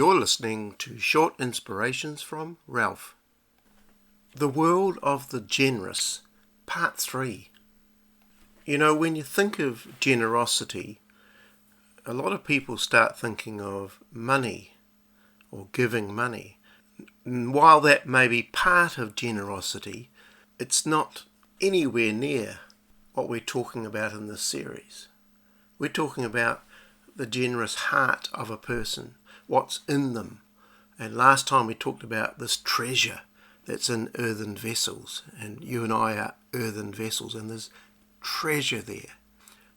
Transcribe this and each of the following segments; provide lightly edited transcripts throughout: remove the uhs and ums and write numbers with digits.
You're listening to Short Inspirations from Ralph. The World of the Generous, Part 3. You know, when you think of generosity, a lot of people start thinking of money or giving money. And while that may be part of generosity, it's not anywhere near what we're talking about in this series. We're talking about the generous heart of a person, what's in them. And last time we talked about this treasure that's in earthen vessels, and you and I are earthen vessels, and there's treasure there.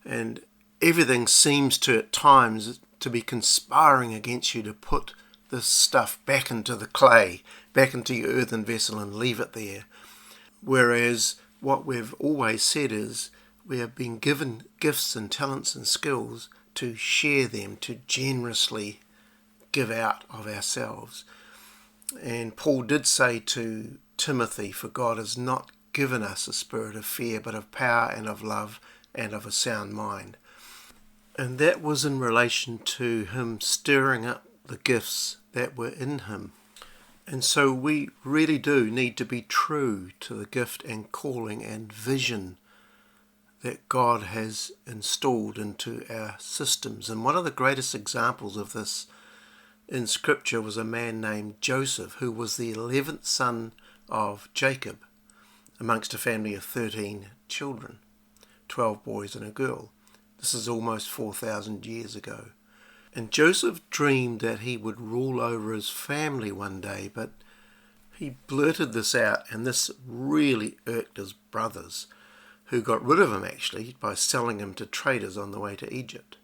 And everything seems to at times to be conspiring against you to put this stuff back into the clay, back into your earthen vessel and leave it there. Whereas what we've always said is we have been given gifts and talents and skills to share them, to generously give out of ourselves. And Paul did say to Timothy, for God has not given us a spirit of fear, but of power and of love and of a sound mind. And that was in relation to him stirring up the gifts that were in him. And so we really do need to be true to the gift and calling and vision that God has installed into our systems. And one of the greatest examples of this in Scripture was a man named Joseph, who was the 11th son of Jacob, amongst a family of 13 children, 12 boys and a girl. This is almost 4,000 years ago. And Joseph dreamed that he would rule over his family one day, but he blurted this out, and this really irked his brothers, who got rid of him actually by selling him to traders on the way to Egypt.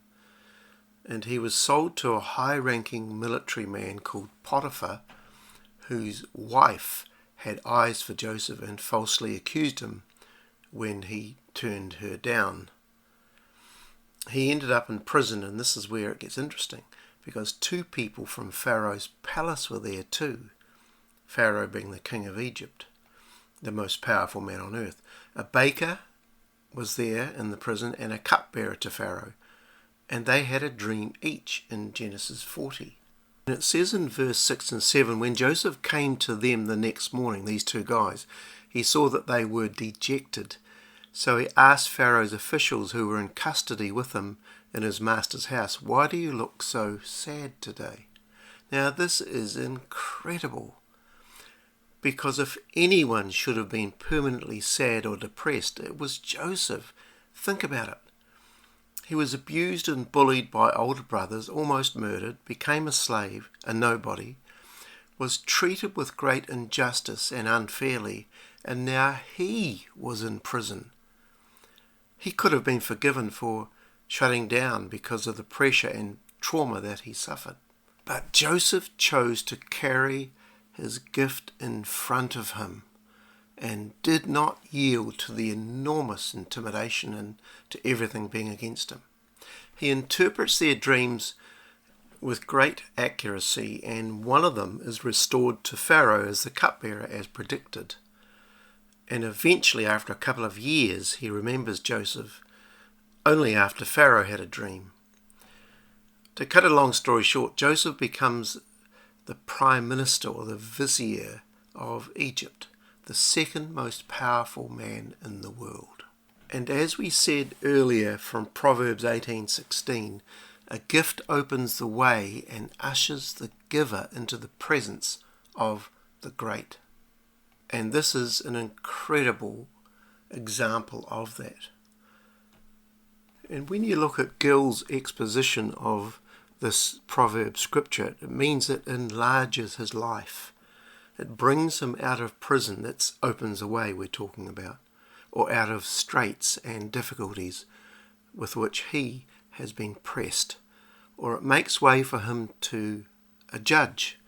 And he was sold to a high-ranking military man called Potiphar, whose wife had eyes for Joseph and falsely accused him when he turned her down. He ended up in prison, and this is where it gets interesting, because two people from Pharaoh's palace were there too, Pharaoh being the king of Egypt, the most powerful man on earth. A baker was there in the prison and a cupbearer to Pharaoh, and they had a dream each in Genesis 40. And it says in verse 6 and 7, when Joseph came to them the next morning, these two guys, he saw that they were dejected. So he asked Pharaoh's officials who were in custody with him in his master's house, why do you look so sad today? Now this is incredible, because if anyone should have been permanently sad or depressed, it was Joseph. Think about it. He was abused and bullied by older brothers, almost murdered, became a slave, a nobody, was treated with great injustice and unfairly, and now he was in prison. He could have been forgiven for shutting down because of the pressure and trauma that he suffered. But Joseph chose to carry his gift in front of him and did not yield to the enormous intimidation and to everything being against him. He interprets their dreams with great accuracy, and one of them is restored to Pharaoh as the cupbearer as predicted. And eventually, after a couple of years, he remembers Joseph only after Pharaoh had a dream. To cut a long story short, Joseph becomes the prime minister or the vizier of Egypt, the second most powerful man in the world. And as we said earlier from Proverbs 18:16, a gift opens the way and ushers the giver into the presence of the great. And this is an incredible example of that. And when you look at Gill's exposition of this proverb scripture, it means it enlarges his life. It brings him out of prison. That opens a way we're talking about, or out of straits and difficulties with which he has been pressed, or it makes way for him to a judge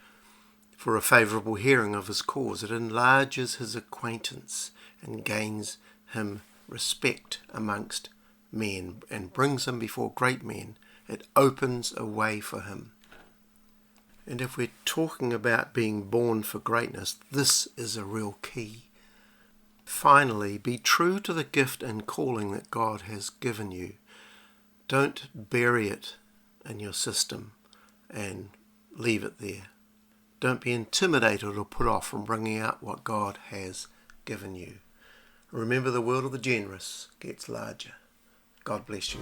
for a favourable hearing of his cause. It enlarges his acquaintance and gains him respect amongst men and brings him before great men. It opens a way for him. And if we're talking about being born for greatness, this is a real key. Finally, be true to the gift and calling that God has given you. Don't bury it in your system and leave it there. Don't be intimidated or put off from bringing out what God has given you. Remember, the world of the generous gets larger. God bless you.